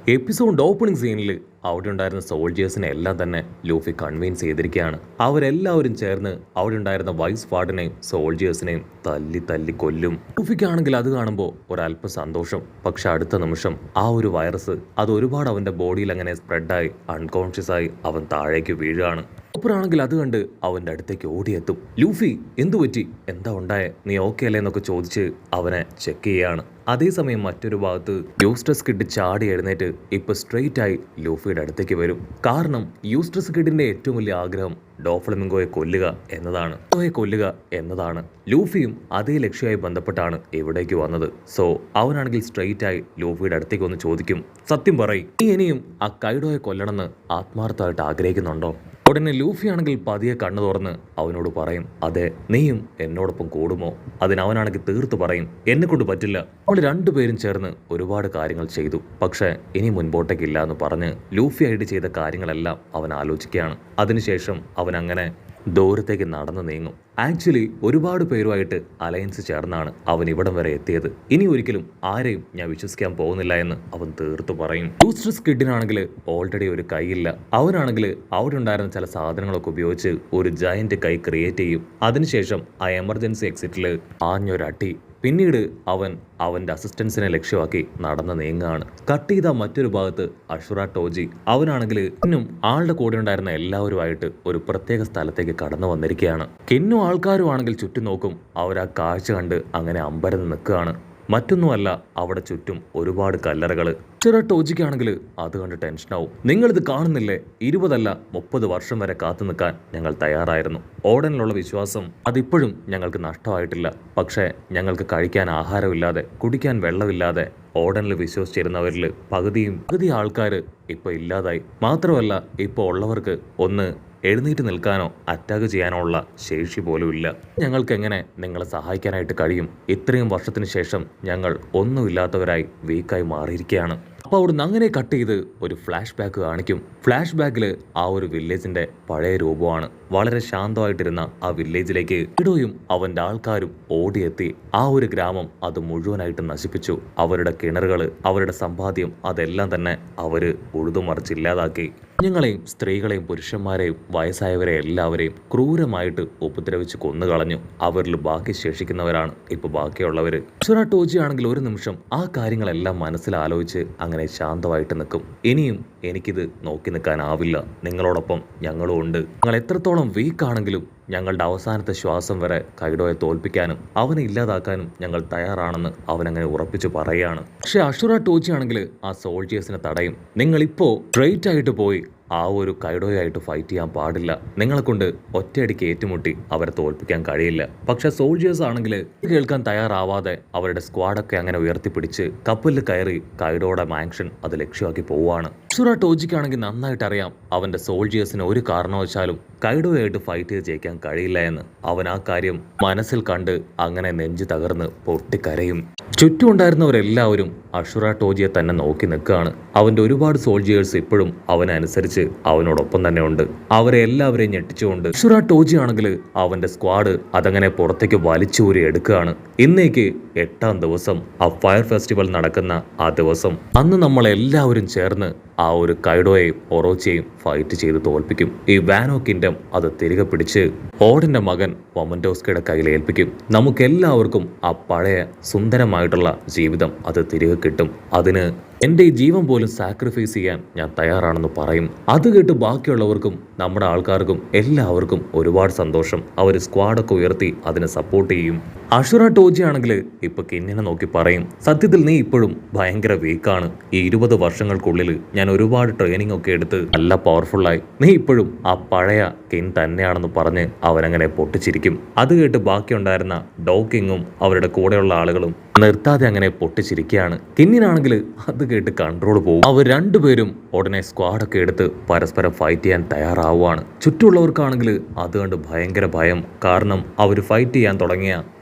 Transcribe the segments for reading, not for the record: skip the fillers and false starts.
Episode opening സീനിൽ അവിടെ ഉണ്ടായിരുന്ന സോൾജേഴ്സിനെ എല്ലാം തന്നെ ലൂഫി കൺവിൻസ് ചെയ്തിരിക്കുകയാണ്. അവരെല്ലാവരും ചേർന്ന് അവിടെ ഉണ്ടായിരുന്ന വൈസ് വാർഡിനെയും സോൾജേഴ്സിനെയും തല്ലി തല്ലി കൊല്ലും. ലൂഫിക്കാണെങ്കിൽ അത് കാണുമ്പോൾ ഒരല്പം സന്തോഷം. പക്ഷെ അടുത്ത നിമിഷം ആ ഒരു വൈറസ് അത് ഒരുപാട് അവന്റെ ബോഡിയിൽ അങ്ങനെ സ്പ്രെഡായി അൺകോൺഷ്യസ് ആയി അവൻ താഴേക്ക് വീഴുകയാണ്. അപ്പുറാണെങ്കിൽ അത് കണ്ട് അവന്റെ അടുത്തേക്ക് ഓടിയെത്തും. ലൂഫി എന്തു പറ്റി, എന്താ ഉണ്ടായേ, നീ ഓക്കെ അല്ലേ എന്നൊക്കെ ചോദിച്ച് അവനെ ചെക്ക് ചെയ്യാണ്. അതേസമയം മറ്റൊരു ഭാഗത്ത് യൂസ്റ്റസ് കിഡ് ചാടി എഴുന്നേറ്റ് ഇപ്പൊ സ്ട്രെയിറ്റ് ആയി ലൂഫിയുടെ അടുത്തേക്ക് വരും. കാരണം യൂസ്റ്റസ് കിഡിന്റെ ഏറ്റവും വലിയ ആഗ്രഹം ഡോഫ്ലമിംഗോയെ കൊല്ലുക എന്നതാണ്. ലൂഫിയും അതേ ലക്ഷ്യമായി ബന്ധപ്പെട്ടാണ് ഇവിടേക്ക് വന്നത്. സോ അവനാണെങ്കിൽ സ്ട്രെയിറ്റ് ആയി ലൂഫിയുടെ അടുത്തേക്ക് വന്ന് ചോദിക്കും, സത്യം പറയും, നീ ഇനിയും ആ കൈഡോയെ കൊല്ലണമെന്ന് ആത്മാർത്ഥമായിട്ട് ആഗ്രഹിക്കുന്നുണ്ടോ? ഉടനെ ലൂഫി ആണെങ്കിൽ പതിയെ കണ്ണു തുറന്ന് അവനോട് പറയും, അതെ, നീയും എന്നോടൊപ്പം കൂടുമോ? അതിനവനാണെങ്കിൽ തീർത്ത് പറയും, എന്നെ കൊണ്ട് പറ്റില്ല. നമ്മൾ രണ്ടുപേരും ചേർന്ന് ഒരുപാട് കാര്യങ്ങൾ ചെയ്തു, പക്ഷേ ഇനി മുൻപോട്ടേക്കില്ല എന്ന് പറഞ്ഞ് ലൂഫി ആയിട്ട് ചെയ്ത കാര്യങ്ങളെല്ലാം അവൻ ആലോചിക്കുകയാണ്. അതിനുശേഷം അവൻ അങ്ങനെ ദൂരത്തേക്ക് നടന്നു നീങ്ങും. ആക്ച്വലി ഒരുപാട് പേരുമായിട്ട് അലയൻസ് ചേർന്നാണ് അവൻ ഇവിടം വരെ എത്തിയത്. ഇനി ഒരിക്കലും ആരെയും ഞാൻ വിശ്വസിക്കാൻ പോകുന്നില്ല എന്ന് അവൻ തീർത്തു പറയും. യൂസ്റ്റസ് കിഡിനാണെങ്കിൽ ഓൾറെഡി ഒരു കൈയില്ല. അവനാണെങ്കിൽ അവിടെ ഉണ്ടായിരുന്ന ചില സാധനങ്ങളൊക്കെ ഉപയോഗിച്ച് ഒരു ജയന്റ് കൈ ക്രിയേറ്റ് ചെയ്യും. അതിനുശേഷം ആ എമർജൻസി എക്സിറ്റിൽ ആഞ്ഞൊരട്ടി. പിന്നീട് അവൻ അവന്റെ അസിസ്റ്റൻസിനെ ലക്ഷ്യമാക്കി നടന്ന് നീങ്ങുകയാണ്. കട്ട് ചെയ്ത മറ്റൊരു ഭാഗത്ത് അഷുറ ടോജി അവനാണെങ്കിൽ കിന്നും ആളുടെ കൂടെ ഉണ്ടായിരുന്ന എല്ലാവരുമായിട്ട് ഒരു പ്രത്യേക സ്ഥലത്തേക്ക് കടന്നു വന്നിരിക്കുകയാണ്. കിന്നും ആൾക്കാരും ആണെങ്കിൽ ചുറ്റും നോക്കും. അവരാ കാഴ്ച കണ്ട് അങ്ങനെ അമ്പരന്ന് നിൽക്കുകയാണ്. മറ്റൊന്നുമല്ല, അവിടെ ചുറ്റും ഒരുപാട് കല്ലറകള്. ചെറ ടോജിക്കാണെങ്കിൽ അത് കണ്ട് ടെൻഷനാവും. നിങ്ങളിത് കാണുന്നില്ലേ, 20 അല്ല 30 വർഷം വരെ കാത്തു നിൽക്കാൻ ഞങ്ങൾ തയ്യാറായിരുന്നു. ഓർഡനിലുള്ള വിശ്വാസം അതിപ്പോഴും ഞങ്ങൾക്ക് നഷ്ടമായിട്ടില്ല. പക്ഷേ ഞങ്ങൾക്ക് കഴിക്കാൻ ആഹാരമില്ലാതെ കുടിക്കാൻ വെള്ളമില്ലാതെ ഓർഡനിൽ വിശ്വസിച്ചിരുന്നവരിൽ പകുതി ആൾക്കാർ ഇപ്പോൾ ഇല്ലാതായി. മാത്രമല്ല ഇപ്പോൾ ഉള്ളവർക്ക് ഒന്ന് എഴുന്നേറ്റ് നിൽക്കാനോ അറ്റാക്ക് ചെയ്യാനോ ഉള്ള ശേഷി പോലും ഇല്ല. ഞങ്ങൾക്ക് എങ്ങനെ നിങ്ങളെ സഹായിക്കാനായിട്ട് കഴിയും? ഇത്രയും വർഷത്തിന് ശേഷം ഞങ്ങൾ ഒന്നുമില്ലാത്തവരായി വീക്കായി മാറിയിരിക്കുകയാണ്. അപ്പോൾ അവിടുന്ന് അങ്ങനെ കട്ട് ചെയ്ത് ഒരു ഫ്ലാഷ് ബാക്ക് കാണിക്കും. ഫ്ലാഷ് ബാക്കിൽ ആ ഒരു വില്ലേജിന്റെ പഴയ രൂപമാണ്. വളരെ ശാന്തമായിട്ടിരുന്ന ആ വില്ലേജിലേക്ക് ഇടോയും അവന്റെ ആൾക്കാരും ഓടിയെത്തി. ആ ഒരു ഗ്രാമം അത് മുഴുവനായിട്ട് നശിപ്പിച്ചു. അവരുടെ കിണറുകൾ, അവരുടെ സമ്പാദ്യം അതെല്ലാം തന്നെ അവര് ഉഴുതുമറിച്ചില്ലാതാക്കി. കുഞ്ഞുങ്ങളെയും സ്ത്രീകളെയും പുരുഷന്മാരെയും വയസ്സായവരെ എല്ലാവരെയും ക്രൂരമായിട്ട് ഉപദ്രവിച്ച് കൊന്നുകളഞ്ഞു. അവരിൽ ബാക്കി ശേഷിക്കുന്നവരാണ് ഇപ്പൊ ബാക്കിയുള്ളവര്. അഷുറ ടോജി ആണെങ്കിൽ ഒരു നിമിഷം ആ കാര്യങ്ങളെല്ലാം മനസ്സിൽ ആലോചിച്ച് അങ്ങനെ ശാന്തമായിട്ട് നിൽക്കും. ഇനിയും എനിക്കിത് നോക്കി നിൽക്കാനാവില്ല. നിങ്ങളോടൊപ്പം ഞങ്ങളും ഉണ്ട്. നിങ്ങൾ എത്രത്തോളം വീക്കാണെങ്കിലും ഞങ്ങളുടെ അവസാനത്തെ ശ്വാസം വരെ കൈഡോയെ തോൽപ്പിക്കാനും അവനെ ഇല്ലാതാക്കാനും ഞങ്ങൾ തയ്യാറാണെന്ന് അവനങ്ങനെ ഉറപ്പിച്ചു പറയുകയാണ്. പക്ഷെ അഷുറ ടോജി ആണെങ്കിൽ ആ സോൾജേഴ്സിനെ തടയും. നിങ്ങളിപ്പോ സ്ട്രെയിറ്റ് ആയിട്ട് പോയി ആ ഒരു കൈഡോയായിട്ട് ഫൈറ്റ് ചെയ്യാൻ പാടില്ല. നിങ്ങളെ കൊണ്ട് ഒറ്റയടിക്ക് ഏറ്റുമുട്ടി അവരെ തോൽപ്പിക്കാൻ കഴിയില്ല. പക്ഷെ സോൾജേഴ്സ് ആണെങ്കിൽ കേൾക്കാൻ തയ്യാറാവാതെ അവരുടെ സ്ക്വാഡൊക്കെ അങ്ങനെ ഉയർത്തിപ്പിടിച്ച് കപ്പലിൽ കയറി കൈഡോയുടെ മാൻഷൻ അത് ലക്ഷ്യമാക്കി പോവുകയാണ്. അഷുറ ടോജിക്കാണെങ്കിൽ നന്നായിട്ട് അറിയാം അവന്റെ സോൾജേഴ്സിന് ഒരു കാരണവശാലും കൈഡോയായിട്ട് ഫൈറ്റ് ചെയ്ത് ജയിക്കാൻ കഴിയില്ല എന്ന്. അവൻ ആ കാര്യം മനസ്സിൽ കണ്ട് അങ്ങനെ നെഞ്ചു തകർന്ന് പൊട്ടിക്കരയും. ചുറ്റും ഉണ്ടായിരുന്നവരെല്ലാവരും അഷുറ ടോജിയെ തന്നെ നോക്കി നിൽക്കുകയാണ്. അവന്റെ ഒരുപാട് സോൾജിയേഴ്സ് ഇപ്പോഴും അവനനുസരിച്ച് അവനോടൊപ്പം തന്നെ ഉണ്ട്. അവരെ എല്ലാവരെയും ഞെട്ടിച്ചുകൊണ്ട് അഷുറ ടോജി ആണെങ്കിൽ അവന്റെ സ്ക്വാഡ് അതങ്ങനെ പുറത്തേക്ക് വലിച്ചൂരി എടുക്കുകയാണ്. ഇന്നേക്ക് 8ാം ദിവസം ആ ഫയർ ഫെസ്റ്റിവൽ നടക്കുന്ന ആ ദിവസം അന്ന് നമ്മളെല്ലാവരും ചേർന്ന് ആ ഒരു കൈഡോയെയും ഒറോച്ചയെയും ഫൈറ്റ് ചെയ്ത് തോൽപ്പിക്കും. ഈ വാനോ കിങ്ഡം അത് തിരികെ പിടിച്ച് ഓഡിന്റെ മകൻ മൊമന്റോസ്കയുടെ കയ്യിൽ ഏൽപ്പിക്കും. നമുക്കെല്ലാവർക്കും ആ പഴയ സുന്ദരമായിട്ടുള്ള ജീവിതം അത് തിരികെ കിട്ടും. അതിന് എൻ്റെ ഈ ജീവൻ പോലും സാക്രിഫൈസ് ചെയ്യാൻ ഞാൻ തയ്യാറാണെന്ന് പറയും. അത് കേട്ട് ബാക്കിയുള്ളവർക്കും നമ്മുടെ ആൾക്കാർക്കും എല്ലാവർക്കും ഒരുപാട് സന്തോഷം. അവർ സ്ക്വാഡൊക്കെ ഉയർത്തി അതിനെ സപ്പോർട്ട് ചെയ്യും. അഷുറ ടോജി ആണെങ്കിൽ ഇപ്പൊ കിന്നിനെ നോക്കി പറയും, സത്യത്തിൽ നീ ഇപ്പോഴും ഭയങ്കര വീക്കാണ്. ഈ 20 വർഷങ്ങൾക്കുള്ളിൽ ഞാൻ ഒരുപാട് ട്രെയിനിങ് ഒക്കെ എടുത്ത് നല്ല പവർഫുള്ളായി. നീ ഇപ്പോഴും ആ പഴയ കിൻ തന്നെയാണെന്ന് പറഞ്ഞ് അവനങ്ങനെ പൊട്ടിച്ചിരിക്കും. അത് കേട്ട് ബാക്കിയുണ്ടായിരുന്ന ഡോക്കിങ്ങും അവരുടെ കൂടെയുള്ള ആളുകളും നിർത്താതെ അങ്ങനെ പൊട്ടിച്ചിരിക്കുകയാണ്. കിന്നിനാണെങ്കിൽ അത് കേട്ട് കൺട്രോൾ പോകും. അവർ രണ്ടുപേരും ഉടനെ സ്ക്വാഡൊക്കെ എടുത്ത് പരസ്പരം ഫൈറ്റ് ചെയ്യാൻ തയ്യാറാവുകയാണ്. ചുറ്റുമുള്ളവർക്കാണെങ്കിൽ അത് കണ്ട് ഭയങ്കര ഭയം. കാരണം അവർ ഫൈറ്റ് ചെയ്യാൻ തുടങ്ങിയ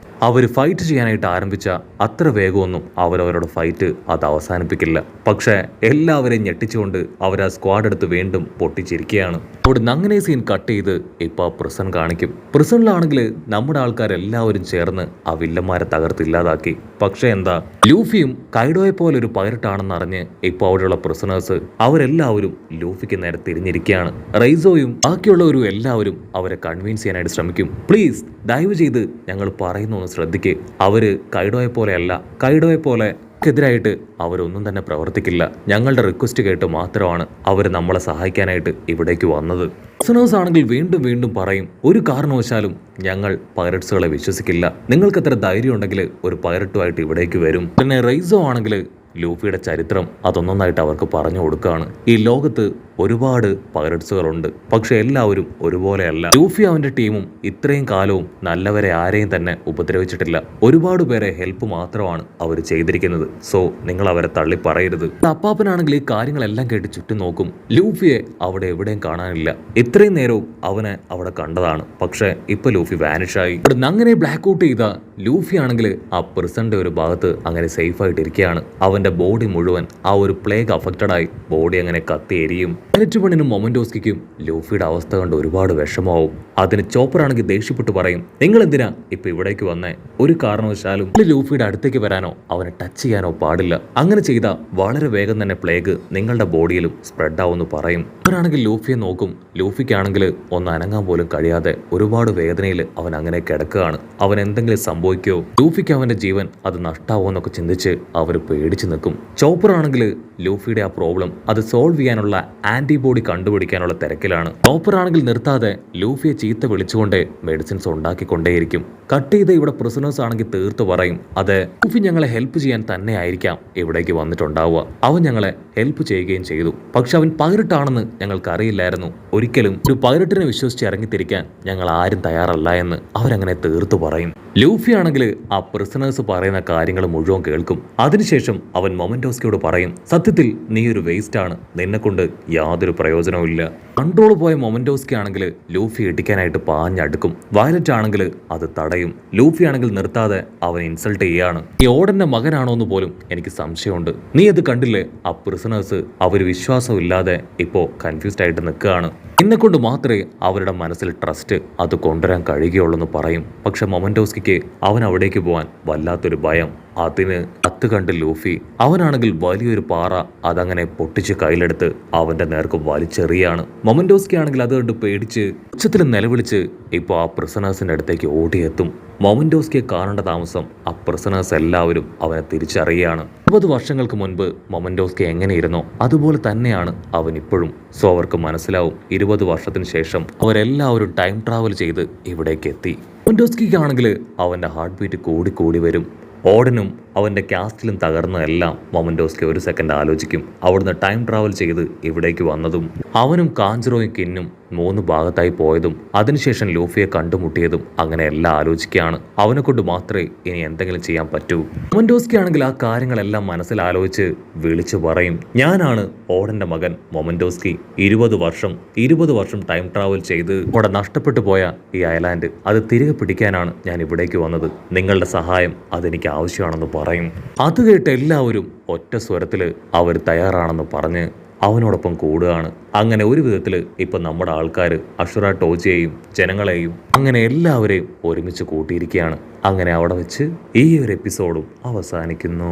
അവർ ഫൈറ്റ് ചെയ്യാനായിട്ട് ആരംഭിച്ച അത്ര വേഗമൊന്നും അവരവരുടെ ഫൈറ്റ് അത് അവസാനിപ്പിക്കില്ല. പക്ഷേ എല്ലാവരെയും ഞെട്ടിച്ചുകൊണ്ട് അവർ ആ സ്ക്വാഡ് എടുത്ത് വീണ്ടും പൊട്ടിച്ചിരിക്കുകയാണ്. അവിടെ അങ്ങനെ സീൻ കട്ട് ചെയ്ത് ഇപ്പോൾ പ്രിസൺ കാണിക്കും. പ്രിസണിലാണെങ്കിൽ നമ്മുടെ ആൾക്കാരെല്ലാവരും ചേർന്ന് ആ വില്ലന്മാരെ തകർത്തില്ലാതാക്കി. പക്ഷേ എന്താ, ലൂഫിയും കൈഡോയെ പോലെ ഒരു പൈററ്റാണെന്ന് അറിഞ്ഞ് ഇപ്പോൾ അവിടെയുള്ള പ്രിസണേഴ്സ് അവരെല്ലാവരും ലൂഫിക്ക് നേരെ തിരിഞ്ഞിരിക്കുകയാണ്. റൈസോയും ബാക്കിയുള്ളവരും എല്ലാവരും അവരെ കൺവിൻസ് ചെയ്യാനായിട്ട് ശ്രമിക്കും. പ്ലീസ് ദയവ് ചെയ്ത് ഞങ്ങൾ പറയുന്നു ഒന്ന് ശ്രദ്ധിക്ക്. അവര് കൈഡോയെ പോലെയല്ല, കൈഡോയെ പോലെ ായിട്ട് അവരൊന്നും തന്നെ പ്രവർത്തിക്കില്ല. ഞങ്ങളുടെ റിക്വസ്റ്റ് കേട്ട് മാത്രമാണ് അവർ നമ്മളെ സഹായിക്കാനായിട്ട് ഇവിടേക്ക് വന്നത്. ലിസണേഴ്സ് ആണെങ്കിൽ വീണ്ടും വീണ്ടും പറയും, ഒരു കാരണവശാലും ഞങ്ങൾ പൈററ്റ്സുകളെ വിശ്വസിക്കില്ല. നിങ്ങൾക്ക് എത്ര ധൈര്യം ഉണ്ടെങ്കിൽ ഒരു പൈററ്റുമായിട്ട് ഇവിടേക്ക് വരും. പിന്നെ റൈസോ ആണെങ്കിൽ ലൂഫിയുടെ ചരിത്രം അതൊന്നൊന്നായിട്ട് അവർക്ക് പറഞ്ഞു കൊടുക്കുകയാണ്. ഈ ലോകത്ത് ഒരുപാട് പൈററ്റ്സുകളുണ്ട്, പക്ഷെ എല്ലാവരും ഒരുപോലെയല്ല. ലൂഫി അവന്റെ ടീമും ഇത്രയും കാലവും നല്ലവരെ ആരെയും തന്നെ ഉപദ്രവിച്ചിട്ടില്ല. ഒരുപാട് പേരെ ഹെൽപ്പ് മാത്രമാണ് അവർ ചെയ്തിരിക്കുന്നത്. സോ നിങ്ങൾ അവരെ തള്ളി പറയരുത്. അപ്പാപ്പനാണെങ്കിൽ ഈ കാര്യങ്ങളെല്ലാം കേട്ട് ചുറ്റും നോക്കും. ലൂഫിയെ അവിടെ എവിടെയും കാണാനില്ല. ഇത്രയും നേരവും അവനെ അവിടെ കണ്ടതാണ്, പക്ഷെ ഇപ്പൊ ലൂഫി വാനിഷായി. ഇവിടെ അങ്ങനെ ബ്ലാക്ക് ഔട്ട് ചെയ്ത ലൂഫി ആണെങ്കിൽ ആ പ്രിസന്റെ ഒരു ഭാഗത്ത് അങ്ങനെ സേഫ് ആയിട്ട് ഇരിക്കുകയാണ്. അവന്റെ ബോഡി മുഴുവൻ ആ ഒരു പ്ലേഗ് അഫക്റ്റഡ് ആയി ബോഡി അങ്ങനെ കത്തി എരിയും. പണിനും മൊമന്റോസ്കിക്കും ലൂഫിയുടെ അവസ്ഥ കണ്ട് ഒരുപാട് വിഷമാവും. അതിന് ചോപ്പർ ആണെങ്കിൽ ദേഷ്യപ്പെട്ട് പറയും, നിങ്ങൾ എന്തിനാ ഇപ്പൊ ഇവിടേക്ക് വന്നേ? ഒരു കാരണവശാലും ലൂഫിയുടെ അടുത്തേക്ക് വരാനോ അവനെ ടച്ച് ചെയ്യാനോ പാടില്ല. അങ്ങനെ ചെയ്താൽ വളരെ വേഗം തന്നെ പ്ലേഗ് നിങ്ങളുടെ ബോഡിയിലും സ്പ്രെഡ് ആവുമെന്ന് പറയും. അവരാണെങ്കിൽ ലൂഫിയെ നോക്കും. ലൂഫിക്കാണെങ്കിൽ ഒന്ന് അനങ്ങാൻ പോലും കഴിയാതെ ഒരുപാട് വേദനയിൽ അവൻ അങ്ങനെ കിടക്കുകയാണ്. അവൻ എന്തെങ്കിലും സംഭവിക്കോ, ലൂഫിക്ക് അവന്റെ ജീവൻ അത് നഷ്ടാവോന്നൊക്കെ ചിന്തിച്ച് അവർ പേടിച്ചു നിൽക്കും. ചോപ്പർ ആണെങ്കിൽ ലൂഫിയുടെ ആ പ്രോബ്ലം അത് സോൾവ് ചെയ്യാനുള്ള ആന്റിബോഡി കണ്ടുപിടിക്കാനുള്ള തിരക്കിലാണ്. ചോപ്പർ ആണെങ്കിൽ നിർത്താതെ ലൂഫിയെ ചീത്ത വിളിച്ചുകൊണ്ട് മെഡിസിൻസ് ഉണ്ടാക്കിക്കൊണ്ടേയിരിക്കും. കട്ട് ചെയ്ത് ഇവിടെ പ്രിസണേഴ്സ് ആണെങ്കിൽ തീർത്ത് പറയും, അതെ ലൂഫി ഞങ്ങളെ ഹെൽപ്പ് ചെയ്യാൻ തന്നെ ആയിരിക്കാം ഇവിടേക്ക് വന്നിട്ടുണ്ടാവുക. അവൻ ഞങ്ങളെ ഹെൽപ്പ് ചെയ്യുകയും ചെയ്തു. പക്ഷെ അവൻ പൈററ്റാണെന്ന് ഞങ്ങൾക്ക് അറിയില്ലായിരുന്നു. ഒരിക്കലും ഒരു പൈററ്റിനെ വിശ്വസിച്ച് ഇറങ്ങിത്തിരിക്കാൻ ഞങ്ങൾ ആരും തയ്യാറല്ല എന്ന് അവരങ്ങനെ തീർത്തു പറയും. ലൂഫി ആണെങ്കിൽ ആ പ്രിസണേഴ്സ് പറയുന്ന കാര്യങ്ങൾ മുഴുവൻ കേൾക്കും. അതിനുശേഷം അവൻ മൊമന്റോസ്കിയോട് പറയും, സത്യത്തിൽ നീ ഒരു വേസ്റ്റ് ആണ്, നിന്നെ കൊണ്ട് യാതൊരു പ്രയോജനവും ഇല്ല. കൺട്രോൾ പോയ മൊമന്റോസ്കി ആണെങ്കിൽ ലൂഫി ഇടിക്കാനായിട്ട് പാഞ്ഞടുക്കും. വയലറ്റ് ആണെങ്കിൽ അത് തടയും. ലൂഫി ആണെങ്കിൽ നിർത്താതെ അവൻ ഇൻസൾട്ട് ചെയ്യാണ്. ഈ ഓടന്റെ മകനാണോ എന്ന് പോലും എനിക്ക് സംശയമുണ്ട്. നീ അത് കണ്ടില്ലേ? ആ പ്രിസണേഴ്സ് അവർ വിശ്വാസമില്ലാതെ ഇപ്പോ കൺഫ്യൂസ്ഡ് ആയിട്ട് നിൽക്കുകയാണ്. എന്നെ കൊണ്ട് മാത്രമേ അവരുടെ മനസ്സിൽ ട്രസ്റ്റ് അത് കൊണ്ടുവരാൻ കഴിയുകയുള്ളൂ പറയും. പക്ഷെ മൊമന്റോസ്കിക്ക് അവൻ അവിടേക്ക് പോകാൻ വല്ലാത്തൊരു ഭയം. അതിന് അത്ത് കണ്ട് ലൂഫി അവനാണെങ്കിൽ വലിയൊരു പാറ അതങ്ങനെ പൊട്ടിച്ച് കയ്യിലെടുത്ത് അവന്റെ നേർക്ക് വലിച്ചെറിയാണ്. മൊമന്റോസ്കി ആണെങ്കിൽ അത് കണ്ട് പേടിച്ച് ഉച്ചത്തിൽ നിലവിളിച്ച് ഇപ്പോൾ ആ പ്രിസണേഴ്സിന്റെ അടുത്തേക്ക് ഓടിയെത്തും. മൊമന്റോസ്കിയെ കാണേണ്ട താമസം ആ പ്രിസണേഴ്സ് എല്ലാവരും അവനെ തിരിച്ചറിയുകയാണ്. 20 വർഷങ്ങൾക്ക് മുൻപ് മൊമന്റോസ്കി എങ്ങനെയിരുന്നോ അതുപോലെ തന്നെയാണ് അവൻ ഇപ്പോഴും. സോ അവർക്ക് മനസ്സിലാവും 20 വർഷത്തിന് ശേഷം അവരെല്ലാവരും ടൈം ട്രാവൽ ചെയ്ത് ഇവിടേക്ക് എത്തി. മൊമന്റോസ്കിക്കാണെങ്കിൽ അവന്റെ ഹാർട്ട് ബീറ്റ് കൂടി വരും. ഓടനും അവൻ്റെ കാസ്റ്റിലും തകർന്നതെല്ലാം മൊമന്റോസ്കി ഒരു സെക്കൻഡ് ആലോചിക്കും. അവിടുന്ന് ടൈം ട്രാവൽ ചെയ്ത് ഇവിടേക്ക് വന്നതും അവനും കാഞ്ചറോയും കിന്നും 3 ഭാഗത്തായി പോയതും അതിനുശേഷം ലൂഫിയെ കണ്ടുമുട്ടിയതും അങ്ങനെ എല്ലാം ആലോചിക്കുകയാണ്. അവനെ കൊണ്ട് മാത്രമേ ഇനി എന്തെങ്കിലും ചെയ്യാൻ പറ്റൂ. മൊമന്റോസ്കി ആണെങ്കിൽ ആ കാര്യങ്ങളെല്ലാം മനസ്സിൽ ആലോചിച്ച് വിളിച്ചു പറയും, ഞാനാണ് ഓടന്റെ മകൻ മൊമന്റോസ്കി. 20 വർഷം ടൈം ട്രാവൽ ചെയ്ത് അവിടെ നഷ്ടപ്പെട്ടു പോയ ഈ ഐലാൻഡ് അത് തിരികെ പിടിക്കാനാണ് ഞാൻ ഇവിടേക്ക് വന്നത്. നിങ്ങളുടെ സഹായം അതെനിക്ക് ആവശ്യമാണെന്ന് പറയും. അത് കേട്ട് എല്ലാവരും ഒറ്റ സ്വരത്തിൽ അവർ തയ്യാറാണെന്ന് പറഞ്ഞ് അവനോടൊപ്പം കൂടുകയാണ്. അങ്ങനെ ഒരു വിധത്തിൽ ഇപ്പം നമ്മുടെ ആൾക്കാർ അഷുറ ടോജിയെയും ജനങ്ങളെയും അങ്ങനെ എല്ലാവരെയും ഒരുമിച്ച് കൂട്ടിയിരിക്കുകയാണ്. അങ്ങനെ അവിടെ വെച്ച് ഈ ഒരു എപ്പിസോഡും അവസാനിക്കുന്നു.